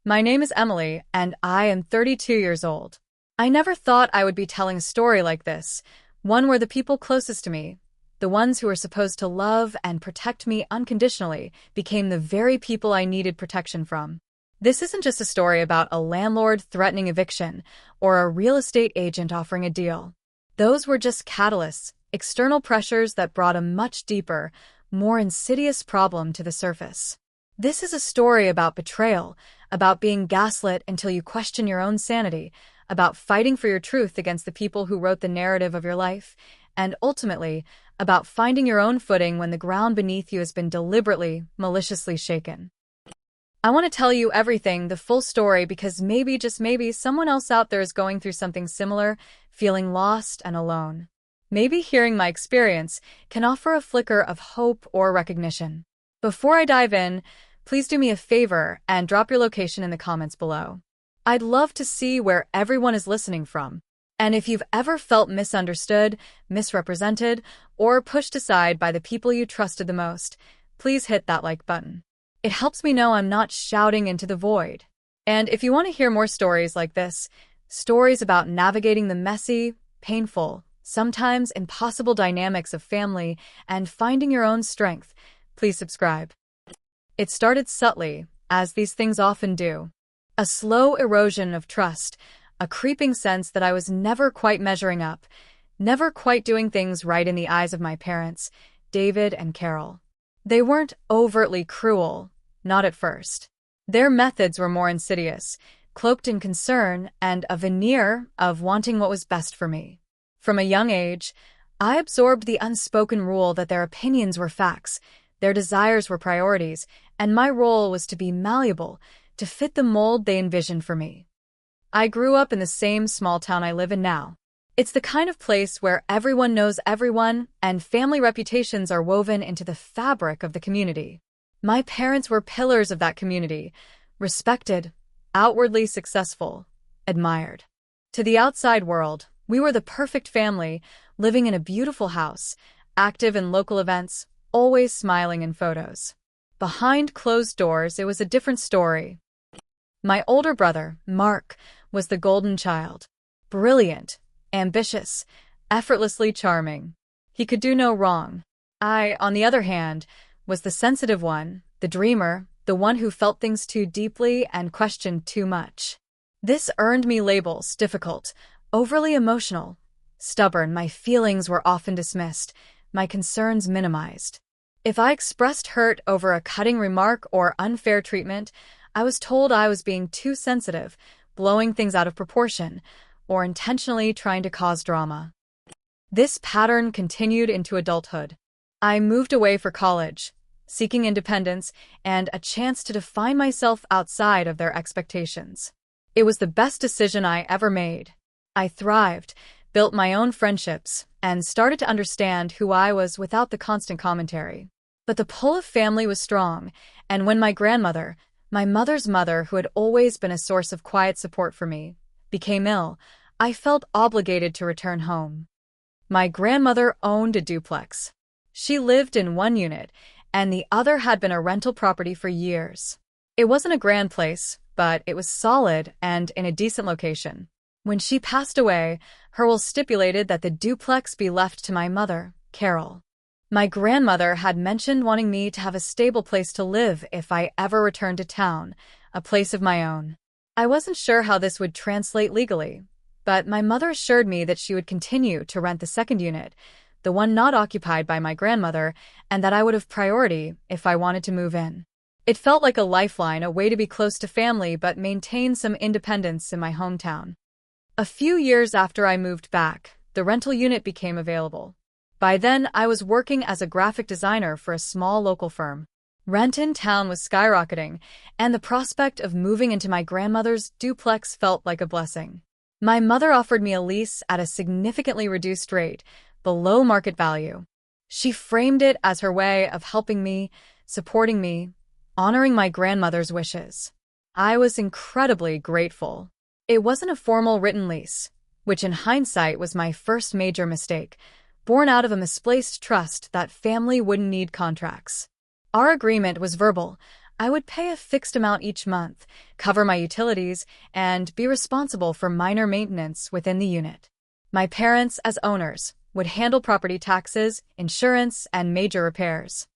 My name is Emily, and I am 32 years old. I never thought I would be telling a story like this, one where the people closest to me, the ones who were supposed to love and protect me unconditionally, became the very people I needed protection from. This isn't just a story about a landlord threatening eviction or a real estate agent offering a deal. Those were just catalysts, external pressures that brought a much deeper, more insidious problem to the surface. This is a story about betrayal, about being gaslit until you question your own sanity, about fighting for your truth against the people who wrote the narrative of your life, and ultimately, about finding your own footing when the ground beneath you has been deliberately, maliciously shaken. I want to tell you everything, the full story, because maybe, just maybe, someone else out there is going through something similar, feeling lost and alone. Maybe hearing my experience can offer a flicker of hope or recognition. Before I dive in, please do me a favor and drop your location in the comments below. I'd love to see where everyone is listening from. And if you've ever felt misunderstood, misrepresented, or pushed aside by the people you trusted the most, please hit that like button. It helps me know I'm not shouting into the void. And if you want to hear more stories like this, stories about navigating the messy, painful, sometimes impossible dynamics of family and finding your own strength, please subscribe. It started subtly, as these things often do. A slow erosion of trust, a creeping sense that I was never quite measuring up, never quite doing things right in the eyes of my parents, David and Carol. They weren't overtly cruel, not at first. Their methods were more insidious, cloaked in concern and a veneer of wanting what was best for me. From a young age, I absorbed the unspoken rule that their opinions were facts, their desires were priorities, and my role was to be malleable, to fit the mold they envisioned for me. I grew up in the same small town I live in now. It's the kind of place where everyone knows everyone, and family reputations are woven into the fabric of the community. My parents were pillars of that community, respected, outwardly successful, admired. To the outside world, we were the perfect family, living in a beautiful house, active in local events, always smiling in photos. Behind closed doors, it was a different story. My older brother, Mark, was the golden child. Brilliant, ambitious, effortlessly charming. He could do no wrong. I, on the other hand, was the sensitive one, the dreamer, the one who felt things too deeply and questioned too much. This earned me labels: difficult, overly emotional, stubborn. My feelings were often dismissed, my concerns minimized. If I expressed hurt over a cutting remark or unfair treatment, I was told I was being too sensitive, blowing things out of proportion, or intentionally trying to cause drama. This pattern continued into adulthood. I moved away for college, seeking independence and a chance to define myself outside of their expectations. It was the best decision I ever made. I thrived, built my own friendships, and started to understand who I was without the constant commentary. But the pull of family was strong, and when my grandmother, my mother's mother, who had always been a source of quiet support for me, became ill, I felt obligated to return home. My grandmother owned a duplex. She lived in one unit, and the other had been a rental property for years. It wasn't a grand place, but it was solid and in a decent location. When she passed away, her will stipulated that the duplex be left to my mother, Carol. My grandmother had mentioned wanting me to have a stable place to live if I ever returned to town, a place of my own. I wasn't sure how this would translate legally, but my mother assured me that she would continue to rent the second unit, the one not occupied by my grandmother, and that I would have priority if I wanted to move in. It felt like a lifeline, a way to be close to family but maintain some independence in my hometown. A few years after I moved back, the rental unit became available. By then, I was working as a graphic designer for a small local firm. Rent in town was skyrocketing, and the prospect of moving into my grandmother's duplex felt like a blessing. My mother offered me a lease at a significantly reduced rate, below market value. She framed it as her way of helping me, supporting me, honoring my grandmother's wishes. I was incredibly grateful. It wasn't a formal written lease, which in hindsight was my first major mistake, born out of a misplaced trust that family wouldn't need contracts. Our agreement was verbal, I would pay a fixed amount each month, cover my utilities, and be responsible for minor maintenance within the unit. My parents, as owners, would handle property taxes, insurance, and major repairs.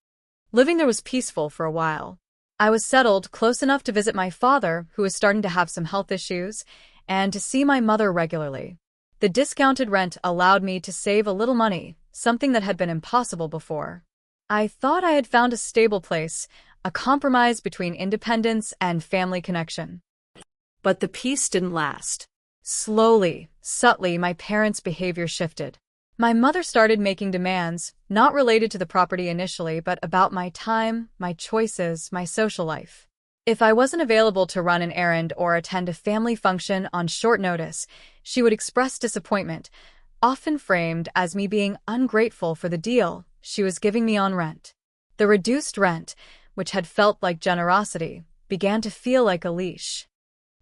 Living there was peaceful for a while. I was settled close enough to visit my father, who was starting to have some health issues, and to see my mother regularly. The discounted rent allowed me to save a little money, something that had been impossible before. I thought I had found a stable place, a compromise between independence and family connection. But the peace didn't last. Slowly, subtly, my parents' behavior shifted. My mother started making demands, not related to the property initially, but about my time, my choices, my social life. If I wasn't available to run an errand or attend a family function on short notice, she would express disappointment, often framed as me being ungrateful for the deal she was giving me on rent. The reduced rent, which had felt like generosity, began to feel like a leash.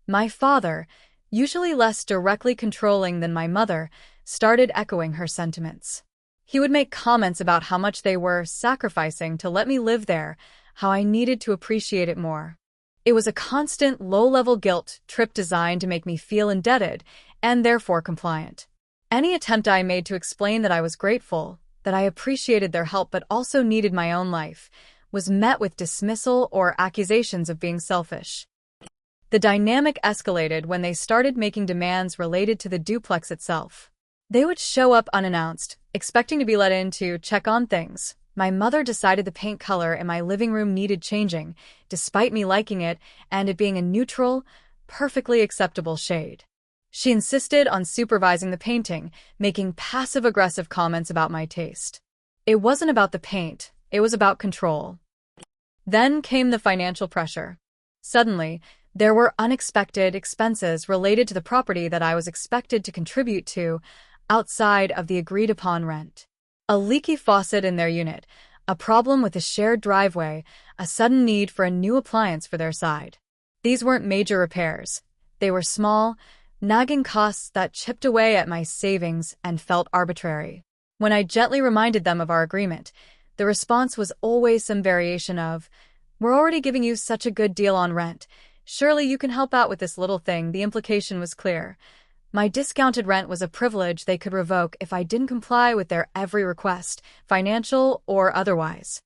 My father, usually less directly controlling than my mother, started echoing her sentiments. He would make comments about how much they were sacrificing to let me live there, how I needed to appreciate it more. It was a constant, low-level guilt trip designed to make me feel indebted and therefore compliant. Any attempt I made to explain that I was grateful, that I appreciated their help but also needed my own life, was met with dismissal or accusations of being selfish. The dynamic escalated when they started making demands related to the duplex itself. They would show up unannounced, expecting to be let in to check on things. My mother decided the paint color in my living room needed changing, despite me liking it and it being a neutral, perfectly acceptable shade. She insisted on supervising the painting, making passive-aggressive comments about my taste. It wasn't about the paint, it was about control. Then came the financial pressure. Suddenly, there were unexpected expenses related to the property that I was expected to contribute to outside of the agreed-upon rent. A leaky faucet in their unit, a problem with a shared driveway, a sudden need for a new appliance for their side. These weren't major repairs. They were small, nagging costs that chipped away at my savings and felt arbitrary. When I gently reminded them of our agreement, the response was always some variation of, "We're already giving you such a good deal on rent. Surely you can help out with this little thing." The implication was clear. My discounted rent was a privilege they could revoke if I didn't comply with their every request, financial or otherwise.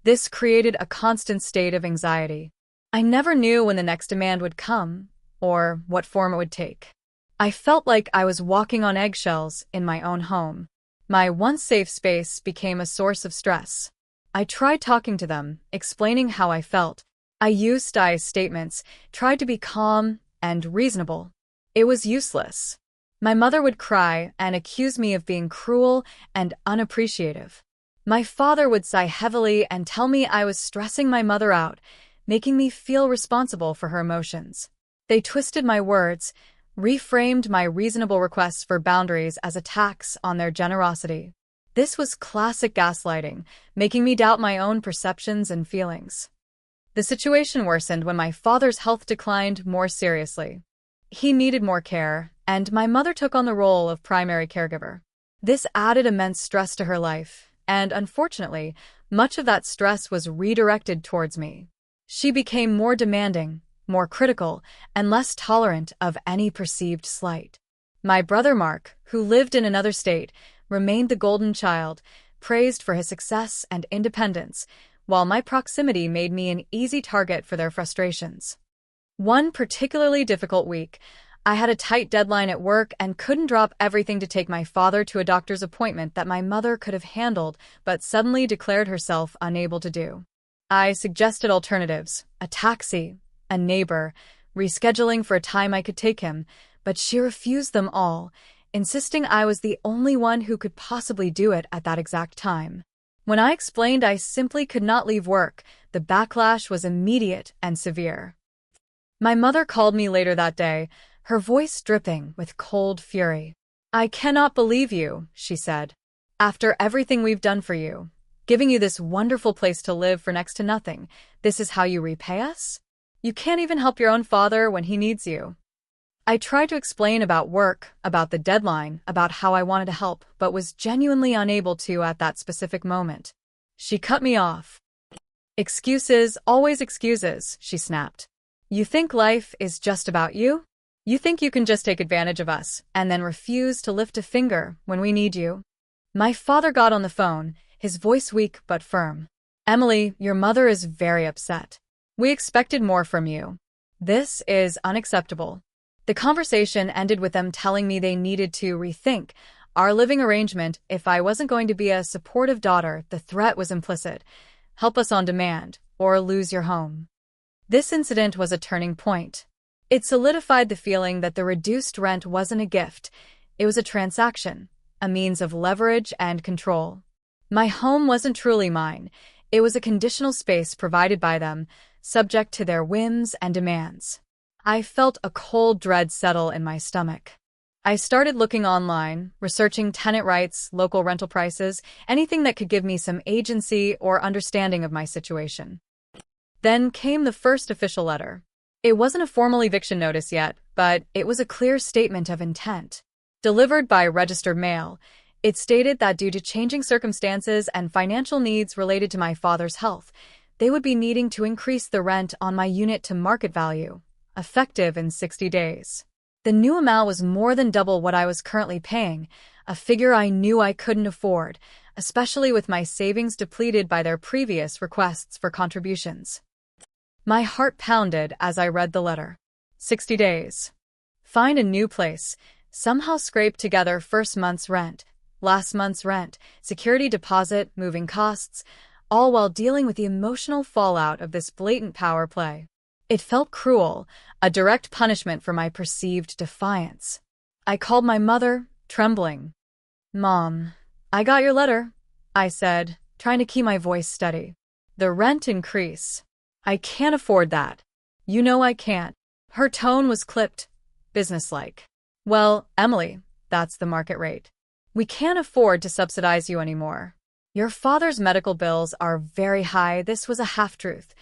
This created a constant state of anxiety. I never knew when the next demand would come, or what form it would take. I felt like I was walking on eggshells in my own home. My once safe space became a source of stress. I tried talking to them, explaining how I felt. I used I statements, tried to be calm and reasonable. It was useless. My mother would cry and accuse me of being cruel and unappreciative. My father would sigh heavily and tell me I was stressing my mother out, making me feel responsible for her emotions. They twisted my words, reframed my reasonable requests for boundaries as attacks on their generosity. This was classic gaslighting, making me doubt my own perceptions and feelings. The situation worsened when my father's health declined more seriously. He needed more care, and my mother took on the role of primary caregiver. This added immense stress to her life, and unfortunately, much of that stress was redirected towards me. She became more demanding, more critical, and less tolerant of any perceived slight. My brother Mark, who lived in another state, remained the golden child, praised for his success and independence, while my proximity made me an easy target for their frustrations. One particularly difficult week, I had a tight deadline at work and couldn't drop everything to take my father to a doctor's appointment that my mother could have handled but suddenly declared herself unable to do. I suggested alternatives, a taxi, a neighbor, rescheduling for a time I could take him, but she refused them all, insisting I was the only one who could possibly do it at that exact time. When I explained I simply could not leave work, the backlash was immediate and severe. My mother called me later that day, her voice dripping with cold fury. "I cannot believe you," she said. "After everything we've done for you, giving you this wonderful place to live for next to nothing, this is how you repay us? You can't even help your own father when he needs you." I tried to explain about work, about the deadline, about how I wanted to help, but was genuinely unable to at that specific moment. She cut me off. Excuses, always excuses, she snapped. You think life is just about you? You think you can just take advantage of us and then refuse to lift a finger when we need you? My father got on the phone, his voice weak but firm. Emily, your mother is very upset. We expected more from you. This is unacceptable. The conversation ended with them telling me they needed to rethink our living arrangement if I wasn't going to be a supportive daughter. The threat was implicit. Help us on demand, or lose your home. This incident was a turning point. It solidified the feeling that the reduced rent wasn't a gift. It was a transaction, a means of leverage and control. My home wasn't truly mine. It was a conditional space provided by them, subject to their whims and demands. I felt a cold dread settle in my stomach. I started looking online, researching tenant rights, local rental prices, anything that could give me some agency or understanding of my situation. Then came the first official letter. It wasn't a formal eviction notice yet, but it was a clear statement of intent. Delivered by registered mail, it stated that due to changing circumstances and financial needs related to my father's health, they would be needing to increase the rent on my unit to market value, effective in 60 days. The new amount was more than double what I was currently paying, a figure I knew I couldn't afford, especially with my savings depleted by their previous requests for contributions. My heart pounded as I read the letter. 60 days. Find a new place. Somehow scrape together first month's rent, last month's rent, security deposit, moving costs, all while dealing with the emotional fallout of this blatant power play. It felt cruel, a direct punishment for my perceived defiance. I called my mother, trembling. Mom, I got your letter, I said, trying to keep my voice steady. The rent increase. I can't afford that. You know I can't. Her tone was clipped, businesslike. Well, Emily, that's the market rate. We can't afford to subsidize you anymore. Your father's medical bills are very high. This was a half-truth.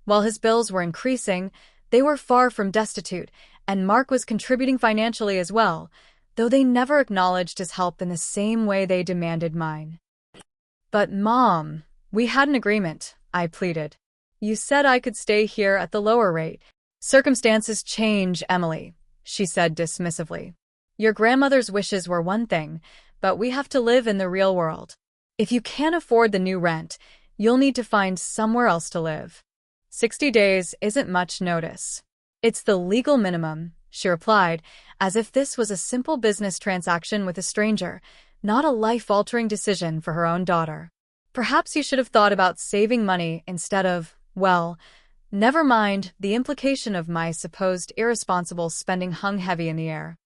While his bills were increasing, they were far from destitute, and Mark was contributing financially as well, though they never acknowledged his help in the same way they demanded mine. But Mom, we had an agreement, I pleaded. You said I could stay here at the lower rate. Circumstances change, Emily, she said dismissively. Your grandmother's wishes were one thing, but we have to live in the real world. If you can't afford the new rent, you'll need to find somewhere else to live. 60 days isn't much notice. It's the legal minimum, she replied, as if this was a simple business transaction with a stranger, not a life-altering decision for her own daughter. Perhaps you should have thought about saving money instead of, well, never mind, the implication of my supposed irresponsible spending hung heavy in the air.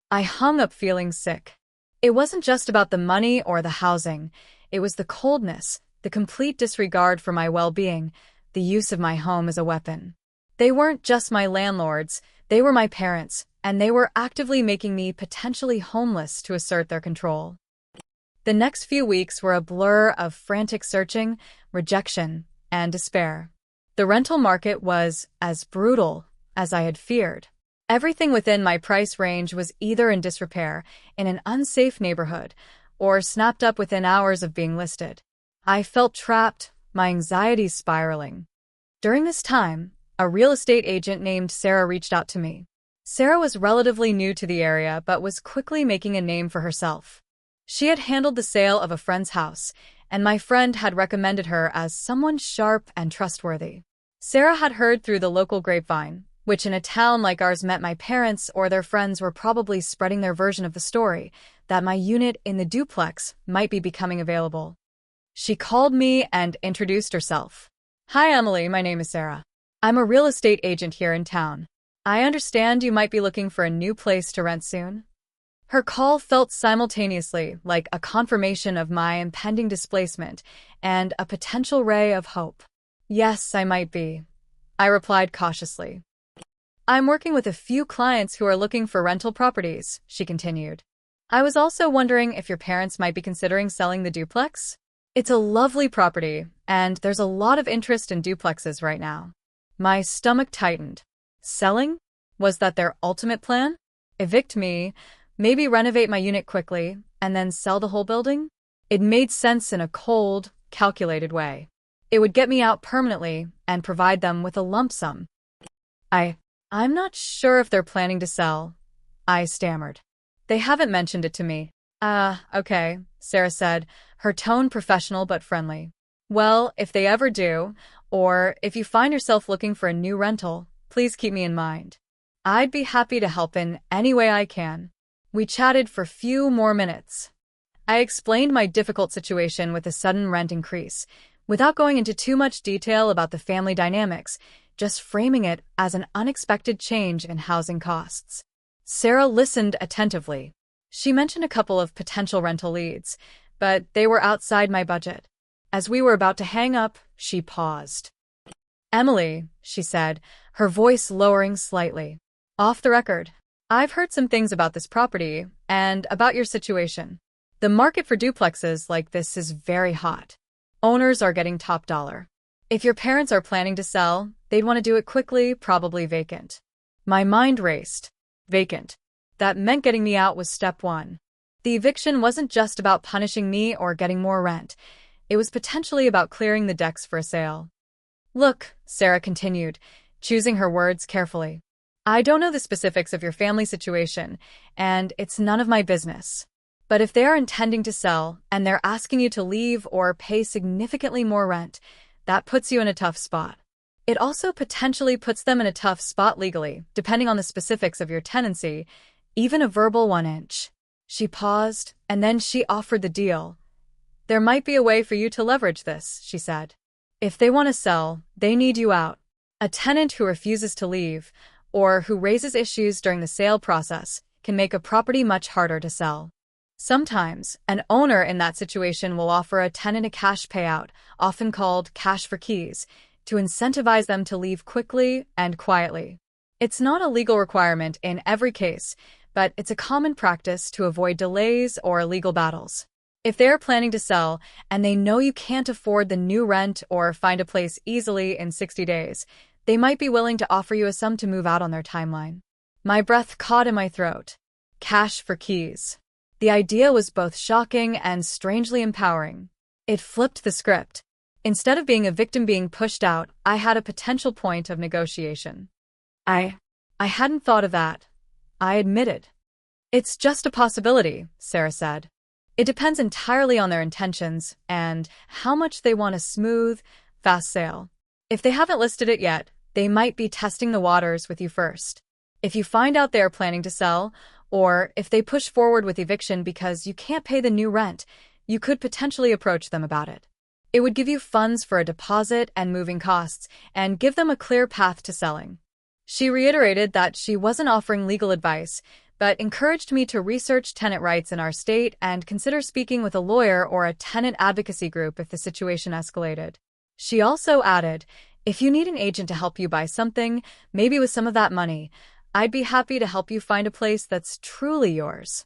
I hung up feeling sick. It wasn't just about the money or the housing. It was the coldness, the complete disregard for my well-being, the use of my home as a weapon. They weren't just my landlords, they were my parents, and they were actively making me potentially homeless to assert their control. The next few weeks were a blur of frantic searching, rejection, and despair. The rental market was as brutal as I had feared. Everything within my price range was either in disrepair, in an unsafe neighborhood, or snapped up within hours of being listed. I felt trapped, my anxiety spiraling. During this time, a real estate agent named Sarah reached out to me. Sarah was relatively new to the area but was quickly making a name for herself. She had handled the sale of a friend's house, and my friend had recommended her as someone sharp and trustworthy. Sarah had heard through the local grapevine, which in a town like ours meant my parents or their friends were probably spreading their version of the story, that my unit in the duplex might be becoming available. She called me and introduced herself. Hi, Emily, my name is Sarah. I'm a real estate agent here in town. I understand you might be looking for a new place to rent soon. Her call felt simultaneously like a confirmation of my impending displacement and a potential ray of hope. Yes, I might be, I replied cautiously. I'm working with a few clients who are looking for rental properties, she continued. I was also wondering if your parents might be considering selling the duplex? It's a lovely property, and there's a lot of interest in duplexes right now. My stomach tightened. Selling? Was that their ultimate plan? Evict me, maybe renovate my unit quickly, and then sell the whole building? It made sense in a cold, calculated way. It would get me out permanently and provide them with a lump sum. I, I'm not sure if they're planning to sell, I stammered. They haven't mentioned it to me. Okay, Sarah said, her tone professional but friendly. Well, if they ever do, or if you find yourself looking for a new rental, please keep me in mind. I'd be happy to help in any way I can. We chatted for few more minutes. I explained my difficult situation with a sudden rent increase, without going into too much detail about the family dynamics, just framing it as an unexpected change in housing costs. Sarah listened attentively. She mentioned a couple of potential rental leads, but they were outside my budget. As we were about to hang up, she paused. Emily, she said, her voice lowering slightly. Off the record, I've heard some things about this property and about your situation. The market for duplexes like this is very hot. Owners are getting top dollar. If your parents are planning to sell, they'd want to do it quickly, probably vacant. My mind raced. Vacant. That meant getting me out was step one. The eviction wasn't just about punishing me or getting more rent. It was potentially about clearing the decks for a sale. Look, Sarah continued, choosing her words carefully. I don't know the specifics of your family situation, and it's none of my business. But if they are intending to sell and they're asking you to leave or pay significantly more rent, that puts you in a tough spot. It also potentially puts them in a tough spot legally, depending on the specifics of your tenancy, even a verbal 1-inch. She paused, and then she offered the deal. There might be a way for you to leverage this, she said. If they want to sell, they need you out. A tenant who refuses to leave, or who raises issues during the sale process, can make a property much harder to sell. Sometimes, an owner in that situation will offer a tenant a cash payout, often called cash for keys, to incentivize them to leave quickly and quietly. It's not a legal requirement in every case, but it's a common practice to avoid delays or legal battles. If they're planning to sell and they know you can't afford the new rent or find a place easily in 60 days, they might be willing to offer you a sum to move out on their timeline. My breath caught in my throat. Cash for keys. The idea was both shocking and strangely empowering. It flipped the script. Instead of being a victim being pushed out, I had a potential point of negotiation. I hadn't thought of that, I admitted. It's just a possibility, Sarah said. It depends entirely on their intentions and how much they want a smooth, fast sale. If they haven't listed it yet, they might be testing the waters with you first. If you find out they are planning to sell, or if they push forward with eviction because you can't pay the new rent, you could potentially approach them about it. It would give you funds for a deposit and moving costs, and give them a clear path to selling. She reiterated that she wasn't offering legal advice, but encouraged me to research tenant rights in our state and consider speaking with a lawyer or a tenant advocacy group if the situation escalated. She also added, if you need an agent to help you buy something, maybe with some of that money, I'd be happy to help you find a place that's truly yours.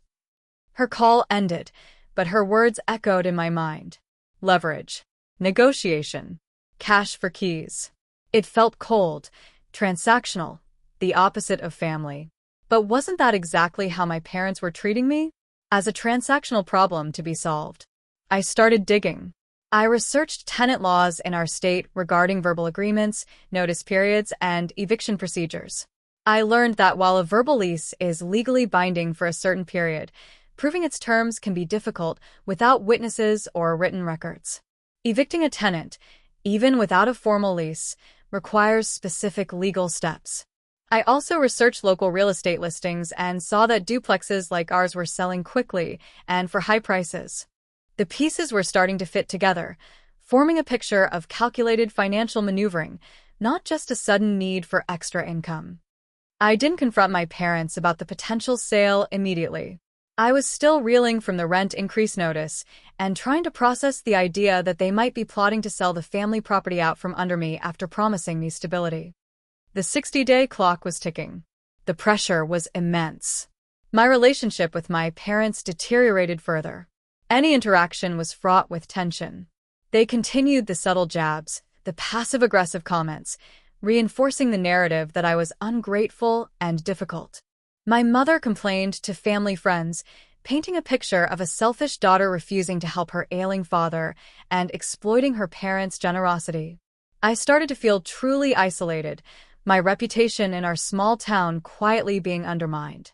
Her call ended, but her words echoed in my mind. Leverage. Negotiation. Cash for keys. It felt cold, transactional, the opposite of family. But wasn't that exactly how my parents were treating me? As a transactional problem to be solved. I started digging. I researched tenant laws in our state regarding verbal agreements, notice periods, and eviction procedures. I learned that while a verbal lease is legally binding for a certain period, proving its terms can be difficult without witnesses or written records. Evicting a tenant, even without a formal lease, requires specific legal steps. I also researched local real estate listings and saw that duplexes like ours were selling quickly and for high prices. The pieces were starting to fit together, forming a picture of calculated financial maneuvering, not just a sudden need for extra income. I didn't confront my parents about the potential sale immediately. I was still reeling from the rent increase notice and trying to process the idea that they might be plotting to sell the family property out from under me after promising me stability. The 60-day clock was ticking. The pressure was immense. My relationship with my parents deteriorated further. Any interaction was fraught with tension. They continued the subtle jabs, the passive-aggressive comments, reinforcing the narrative that I was ungrateful and difficult. My mother complained to family friends, painting a picture of a selfish daughter refusing to help her ailing father and exploiting her parents' generosity. I started to feel truly isolated, my reputation in our small town quietly being undermined.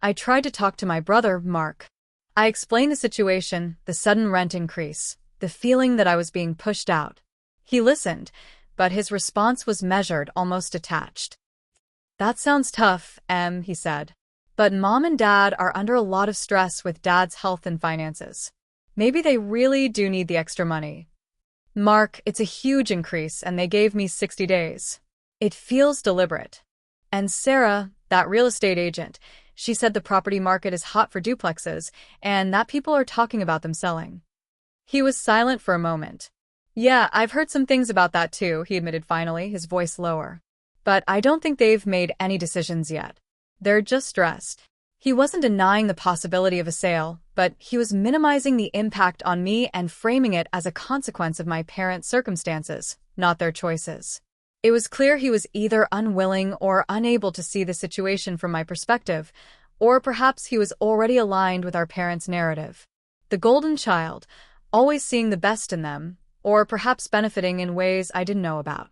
I tried to talk to my brother, Mark. I explained the situation, the sudden rent increase, the feeling that I was being pushed out. He listened, but his response was measured, almost detached. "That sounds tough, he said. But Mom and Dad are under a lot of stress with Dad's health and finances. Maybe they really do need the extra money. Mark, it's a huge increase and they gave me 60 days. It feels deliberate." And Sarah, that real estate agent, she said the property market is hot for duplexes and that people are talking about them selling. He was silent for a moment. "Yeah, I've heard some things about that too," he admitted finally, his voice lower. "But I don't think they've made any decisions yet. They're just stressed." He wasn't denying the possibility of a sale, but he was minimizing the impact on me and framing it as a consequence of my parents' circumstances, not their choices. It was clear he was either unwilling or unable to see the situation from my perspective, or perhaps he was already aligned with our parents' narrative. The golden child, always seeing the best in them, or perhaps benefiting in ways I didn't know about.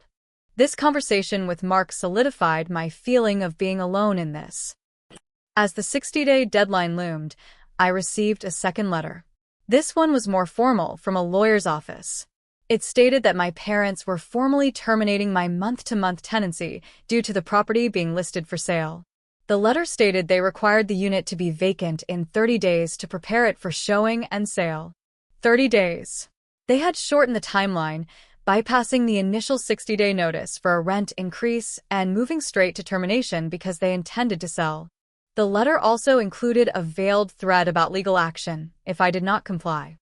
This conversation with Mark solidified my feeling of being alone in this. As the 60-day deadline loomed, I received a second letter. This one was more formal, from a lawyer's office. It stated that my parents were formally terminating my month-to-month tenancy due to the property being listed for sale. The letter stated they required the unit to be vacant in 30 days to prepare it for showing and sale. 30 days. They had shortened the timeline, bypassing the initial 60-day notice for a rent increase and moving straight to termination because they intended to sell. The letter also included a veiled threat about legal action if I did not comply.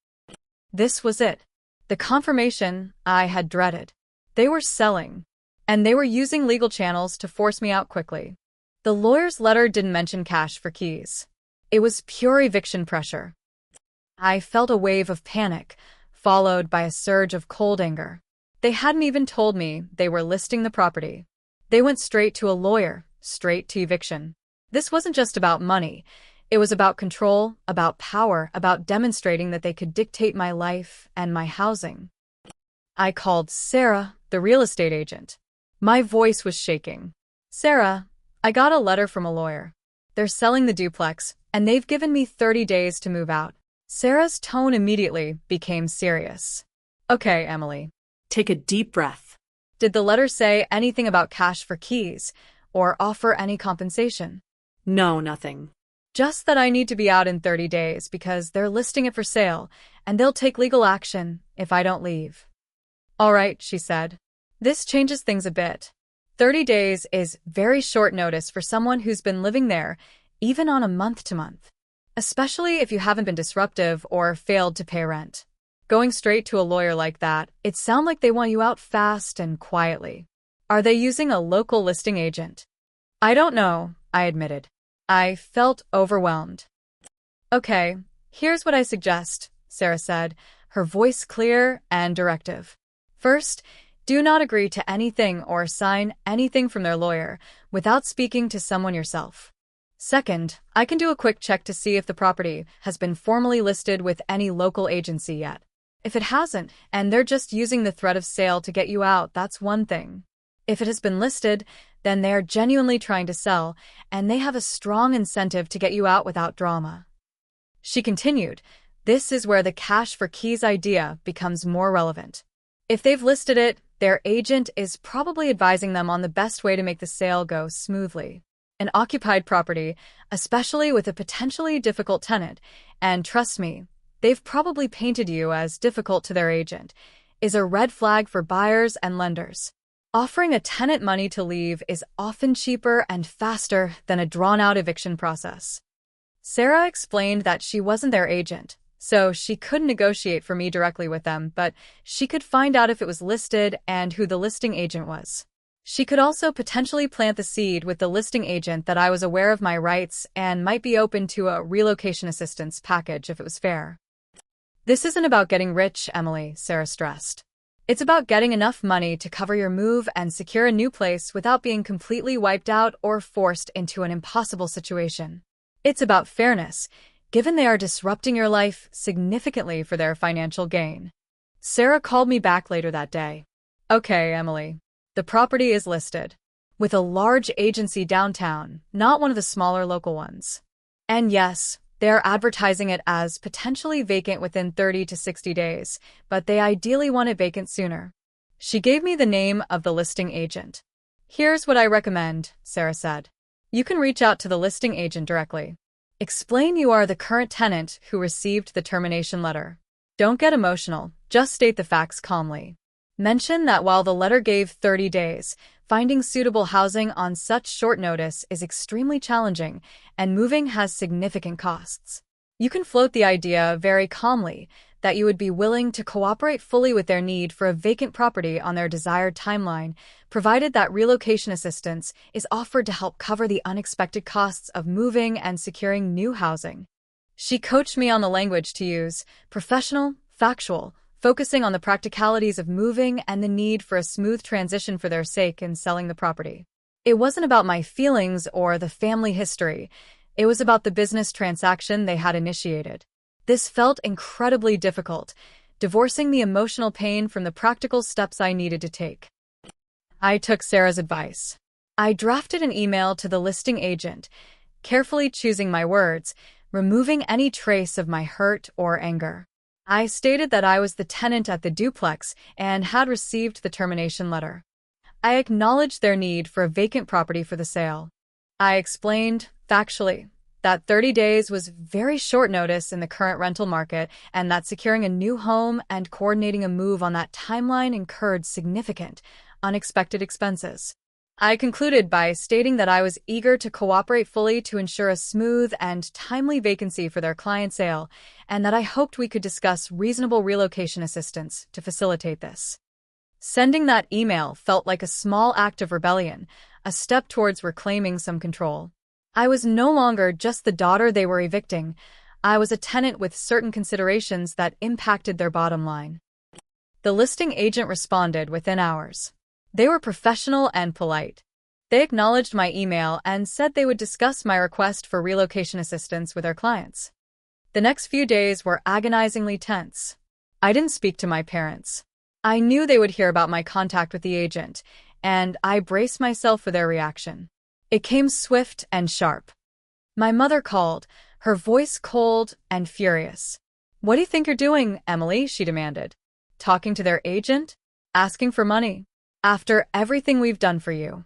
This was it. The confirmation I had dreaded. They were selling, and they were using legal channels to force me out quickly. The lawyer's letter didn't mention cash for keys. It was pure eviction pressure. I felt a wave of panic, followed by a surge of cold anger. They hadn't even told me they were listing the property. They went straight to a lawyer, straight to eviction. This wasn't just about money. It was about control, about power, about demonstrating that they could dictate my life and my housing. I called Sarah, the real estate agent. My voice was shaking. "Sarah, I got a letter from a lawyer. They're selling the duplex, and they've given me 30 days to move out." Sarah's tone immediately became serious. "Okay, Emily. Take a deep breath. Did the letter say anything about cash for keys, or offer any compensation?" No, nothing. "Just that I need to be out in 30 days because they're listing it for sale, and they'll take legal action if I don't leave." "All right," she said. "This changes things a bit. 30 days is very short notice for someone who's been living there, even on a month-to-month. Especially if you haven't been disruptive or failed to pay rent. Going straight to a lawyer like that, it sounds like they want you out fast and quietly. Are they using a local listing agent?" "I don't know," I admitted. I felt overwhelmed. "Okay, here's what I suggest," Sarah said, her voice clear and directive. "First, do not agree to anything or sign anything from their lawyer without speaking to someone yourself. Second, I can do a quick check to see if the property has been formally listed with any local agency yet. If it hasn't, and they're just using the threat of sale to get you out, that's one thing. If it has been listed, then they are genuinely trying to sell, and they have a strong incentive to get you out without drama." She continued, "This is where the cash for keys idea becomes more relevant. If they've listed it, their agent is probably advising them on the best way to make the sale go smoothly. An occupied property, especially with a potentially difficult tenant, and trust me, they've probably painted you as difficult to their agent, is a red flag for buyers and lenders. Offering a tenant money to leave is often cheaper and faster than a drawn-out eviction process." Sarah explained that she wasn't their agent, so she couldn't negotiate for me directly with them, but she could find out if it was listed and who the listing agent was. She could also potentially plant the seed with the listing agent that I was aware of my rights and might be open to a relocation assistance package if it was fair. "This isn't about getting rich, Emily," Sarah stressed. "It's about getting enough money to cover your move and secure a new place without being completely wiped out or forced into an impossible situation. It's about fairness, given they are disrupting your life significantly for their financial gain. Sarah called me back later that day. Okay, Emily. The property is listed. With a large agency downtown, not one of the smaller local ones. And yes, they're advertising it as potentially vacant within 30 to 60 days, but they ideally want it vacant sooner. She gave me the name of the listing agent. Here's what I recommend, Sarah said. You can reach out to the listing agent directly. Explain you are the current tenant who received the termination letter. Don't get emotional, just state the facts calmly. Mention that while the letter gave 30 days, finding suitable housing on such short notice is extremely challenging, and moving has significant costs. You can float the idea very calmly that you would be willing to cooperate fully with their need for a vacant property on their desired timeline, provided that relocation assistance is offered to help cover the unexpected costs of moving and securing new housing. She coached me on the language to use: professional, factual, focusing on the practicalities of moving and the need for a smooth transition for their sake in selling the property. It wasn't about my feelings or the family history. It was about the business transaction they had initiated. This felt incredibly difficult, divorcing the emotional pain from the practical steps I needed to take. I took Sarah's advice. I drafted an email to the listing agent, carefully choosing my words, removing any trace of my hurt or anger. I stated that I was the tenant at the duplex and had received the termination letter. I acknowledged their need for a vacant property for the sale. I explained, factually, that 30 days was very short notice in the current rental market and that securing a new home and coordinating a move on that timeline incurred significant, unexpected expenses. I concluded by stating that I was eager to cooperate fully to ensure a smooth and timely vacancy for their client sale, and that I hoped we could discuss reasonable relocation assistance to facilitate this. Sending that email felt like a small act of rebellion, a step towards reclaiming some control. I was no longer just the daughter they were evicting. I was a tenant with certain considerations that impacted their bottom line. The listing agent responded within hours. They were professional and polite. They acknowledged my email and said they would discuss my request for relocation assistance with their clients. The next few days were agonizingly tense. I didn't speak to my parents. I knew they would hear about my contact with the agent, and I braced myself for their reaction. It came swift and sharp. My mother called, her voice cold and furious. "What do you think you're doing, Emily?" she demanded. "Talking to their agent? Asking for money? After everything we've done for you."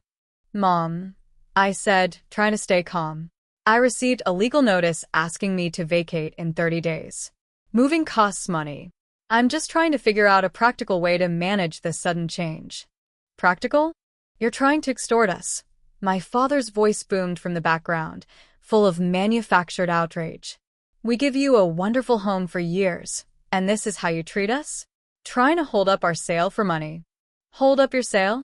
"Mom," I said, trying to stay calm. "I received a legal notice asking me to vacate in 30 days. Moving costs money. I'm just trying to figure out a practical way to manage this sudden change." "Practical? You're trying to extort us." My father's voice boomed from the background, full of manufactured outrage. "We give you a wonderful home for years, and this is how you treat us? Trying to hold up our sale for money." "Hold up your sale?"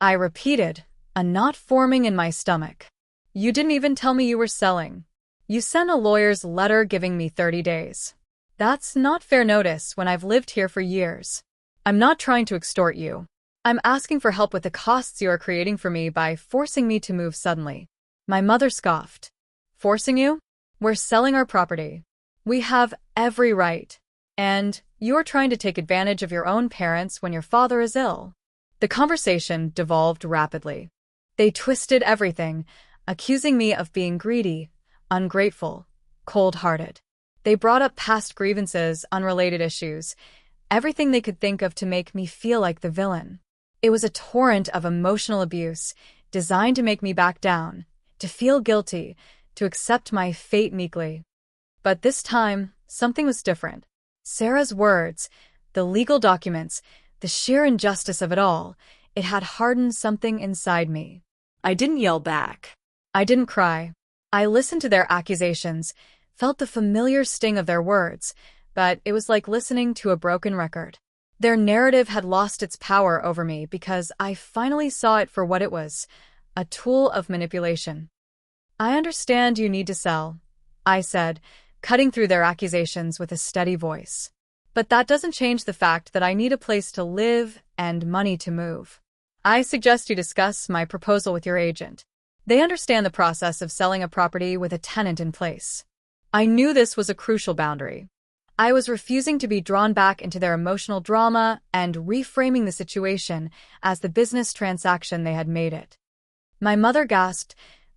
I repeated, a knot forming in my stomach. "You didn't even tell me you were selling. You sent a lawyer's letter giving me 30 days. That's not fair notice when I've lived here for years. I'm not trying to extort you. I'm asking for help with the costs you are creating for me by forcing me to move suddenly." My mother scoffed. "Forcing you? We're selling our property. We have every right. And you're trying to take advantage of your own parents when your father is ill." The conversation devolved rapidly. They twisted everything, accusing me of being greedy, ungrateful, cold-hearted. They brought up past grievances, unrelated issues, everything they could think of to make me feel like the villain. It was a torrent of emotional abuse, designed to make me back down, to feel guilty, to accept my fate meekly. But this time, something was different. Sarah's words, the legal documents, the sheer injustice of it all, it had hardened something inside me. I didn't yell back. I didn't cry. I listened to their accusations, felt the familiar sting of their words, but it was like listening to a broken record. Their narrative had lost its power over me because I finally saw it for what it was, a tool of manipulation. "I understand you need to sell," I said, cutting through their accusations with a steady voice. "But that doesn't change the fact that I need a place to live and money to move. I suggest you discuss my proposal with your agent. They understand the process of selling a property with a tenant in place." I knew this was a crucial boundary. I was refusing to be drawn back into their emotional drama and reframing the situation as the business transaction they had made it. My mother gasped,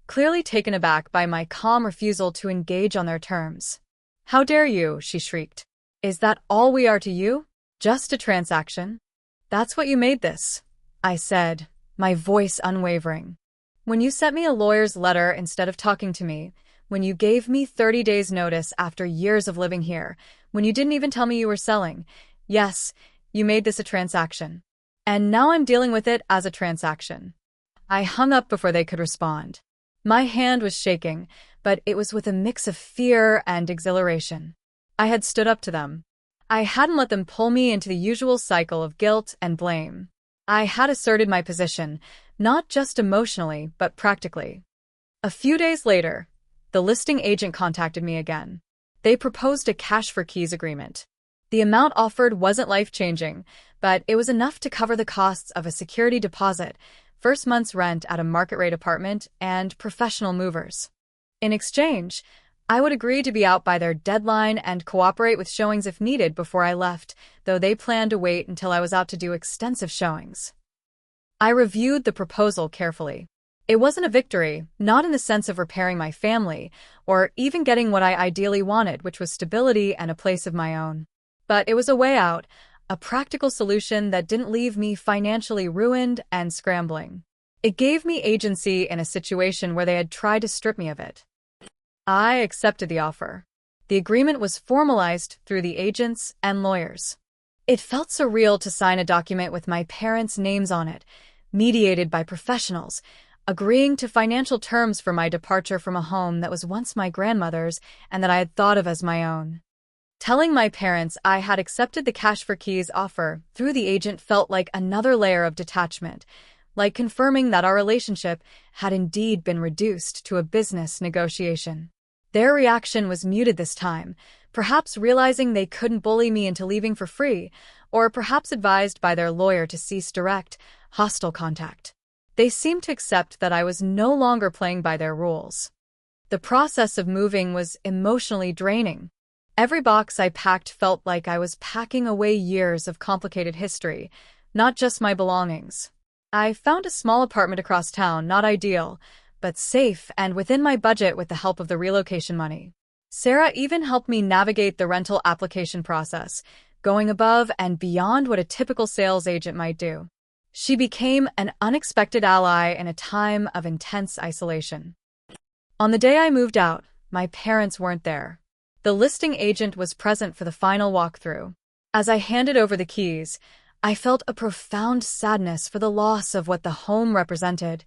clearly taken aback by my calm refusal to engage on their terms. "How dare you?" she shrieked. "Is that all we are to you? Just a transaction?" "That's what you made this," I said, my voice unwavering. "When you sent me a lawyer's letter instead of talking to me, when you gave me 30 days' notice after years of living here, when you didn't even tell me you were selling. Yes, you made this a transaction. And now I'm dealing with it as a transaction." I hung up before they could respond. My hand was shaking, but it was with a mix of fear and exhilaration. I had stood up to them. I hadn't let them pull me into the usual cycle of guilt and blame. I had asserted my position, not just emotionally, but practically. A few days later, the listing agent contacted me again. They proposed a cash-for-keys agreement. The amount offered wasn't life-changing, but it was enough to cover the costs of a security deposit, first month's rent at a market-rate apartment, and professional movers. In exchange, I would agree to be out by their deadline and cooperate with showings if needed before I left, though they planned to wait until I was out to do extensive showings. I reviewed the proposal carefully. It wasn't a victory, not in the sense of repairing my family, or even getting what I ideally wanted, which was stability and a place of my own. But it was a way out, a practical solution that didn't leave me financially ruined and scrambling. It gave me agency in a situation where they had tried to strip me of it. I accepted the offer. The agreement was formalized through the agents and lawyers. It felt surreal to sign a document with my parents' names on it, mediated by professionals, agreeing to financial terms for my departure from a home that was once my grandmother's and that I had thought of as my own. Telling my parents I had accepted the cash-for-keys offer through the agent felt like another layer of detachment, like confirming that our relationship had indeed been reduced to a business negotiation. Their reaction was muted this time, perhaps realizing they couldn't bully me into leaving for free, or perhaps advised by their lawyer to cease direct, hostile contact. They seemed to accept that I was no longer playing by their rules. The process of moving was emotionally draining. Every box I packed felt like I was packing away years of complicated history, not just my belongings. I found a small apartment across town, not ideal, but safe and within my budget with the help of the relocation money. Sarah even helped me navigate the rental application process, going above and beyond what a typical sales agent might do. She became an unexpected ally in a time of intense isolation. On the day I moved out, my parents weren't there. The listing agent was present for the final walkthrough. As I handed over the keys, I felt a profound sadness for the loss of what the home represented,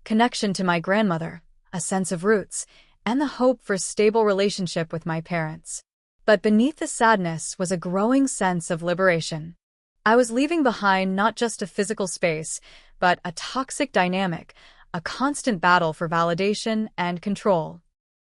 connection to my grandmother, a sense of roots, and the hope for a stable relationship with my parents. But beneath the sadness was a growing sense of liberation. I was leaving behind not just a physical space, but a toxic dynamic, a constant battle for validation and control.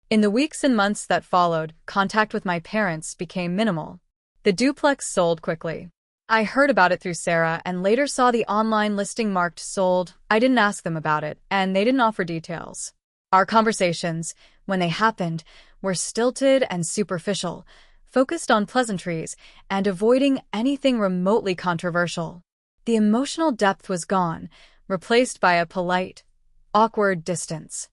In the weeks and months that followed, contact with my parents became minimal. The duplex sold quickly. I heard about it through Sarah and later saw the online listing marked sold. I didn't ask them about it, and they didn't offer details. Our conversations, when they happened, were stilted and superficial, focused on pleasantries and avoiding anything remotely controversial. The emotional depth was gone, replaced by a polite, awkward distance.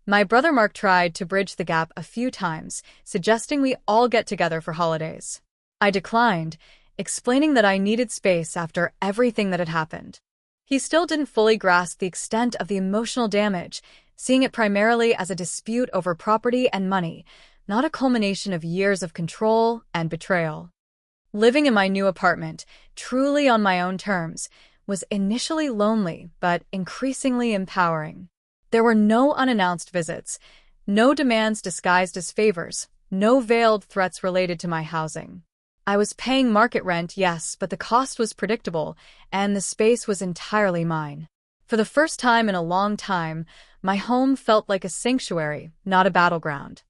My brother Mark tried to bridge the gap a few times, suggesting we all get together for holidays. I declined, explaining that I needed space after everything that had happened. He still didn't fully grasp the extent of the emotional damage, seeing it primarily as a dispute over property and money, not a culmination of years of control and betrayal. Living in my new apartment, truly on my own terms, was initially lonely but increasingly empowering. There were no unannounced visits, no demands disguised as favors, no veiled threats related to my housing. I was paying market rent, yes, but the cost was predictable, and the space was entirely mine. For the first time in a long time, my home felt like a sanctuary, not a battleground.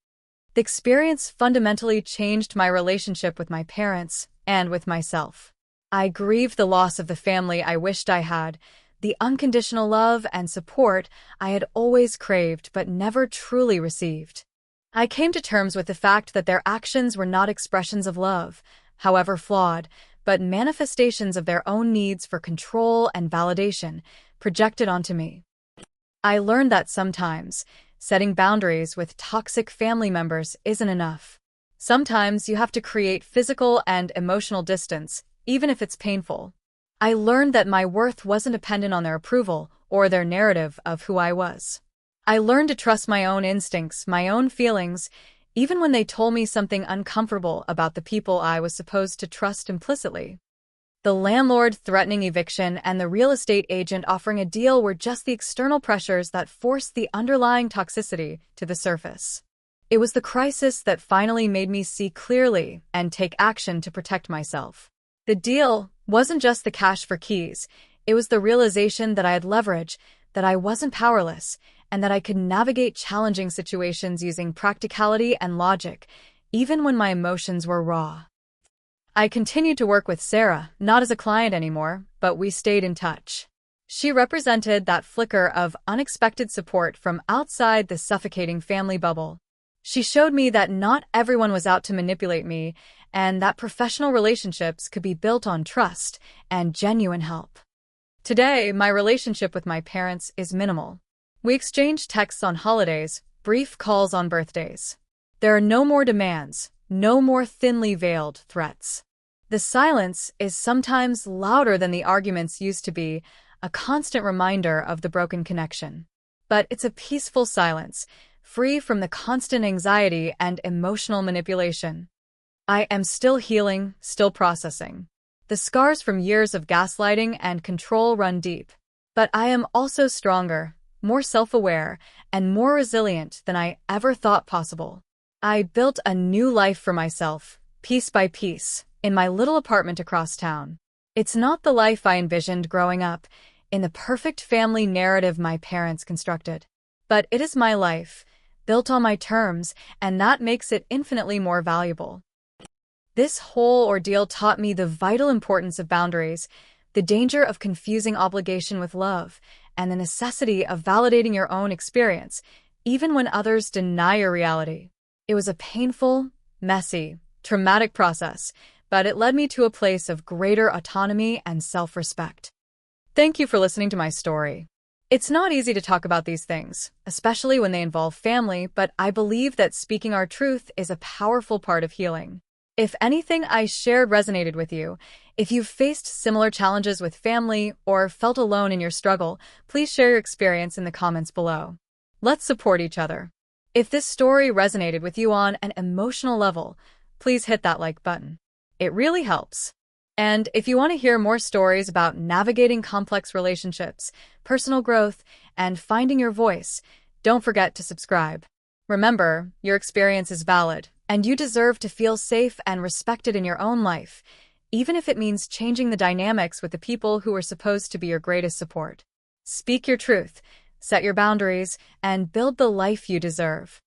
The experience fundamentally changed my relationship with my parents and with myself. I grieved the loss of the family I wished I had, the unconditional love and support I had always craved but never truly received. I came to terms with the fact that their actions were not expressions of love, however flawed, but manifestations of their own needs for control and validation projected onto me. I learned that sometimes setting boundaries with toxic family members isn't enough. Sometimes you have to create physical and emotional distance, even if it's painful. I learned that my worth wasn't dependent on their approval or their narrative of who I was. I learned to trust my own instincts, my own feelings, even when they told me something uncomfortable about the people I was supposed to trust implicitly. The landlord threatening eviction and the real estate agent offering a deal were just the external pressures that forced the underlying toxicity to the surface. It was the crisis that finally made me see clearly and take action to protect myself. The deal wasn't just the cash for keys, it was the realization that I had leverage, that I wasn't powerless, and that I could navigate challenging situations using practicality and logic, even when my emotions were raw. I continued to work with Sarah, not as a client anymore, but we stayed in touch. She represented that flicker of unexpected support from outside the suffocating family bubble. She showed me that not everyone was out to manipulate me, and that professional relationships could be built on trust and genuine help. Today, my relationship with my parents is minimal. We exchange texts on holidays, brief calls on birthdays. There are no more demands, no more thinly veiled threats. The silence is sometimes louder than the arguments used to be, a constant reminder of the broken connection. But it's a peaceful silence, free from the constant anxiety and emotional manipulation. I am still healing, still processing. The scars from years of gaslighting and control run deep. But I am also stronger, more self-aware, and more resilient than I ever thought possible. I built a new life for myself, piece by piece, in my little apartment across town. It's not the life I envisioned growing up, in the perfect family narrative my parents constructed. But it is my life, built on my terms, and that makes it infinitely more valuable. This whole ordeal taught me the vital importance of boundaries, the danger of confusing obligation with love, and the necessity of validating your own experience, even when others deny your reality. It was a painful, messy, traumatic process, but it led me to a place of greater autonomy and self-respect. Thank you for listening to my story. It's not easy to talk about these things, especially when they involve family, but I believe that speaking our truth is a powerful part of healing. If anything I shared resonated with you, if you've faced similar challenges with family or felt alone in your struggle, please share your experience in the comments below. Let's support each other. If this story resonated with you on an emotional level, please hit that like button. It really helps. And if you want to hear more stories about navigating complex relationships, personal growth, and finding your voice, don't forget to subscribe. Remember, your experience is valid, and you deserve to feel safe and respected in your own life, even if it means changing the dynamics with the people who are supposed to be your greatest support. Speak your truth, set your boundaries, and build the life you deserve.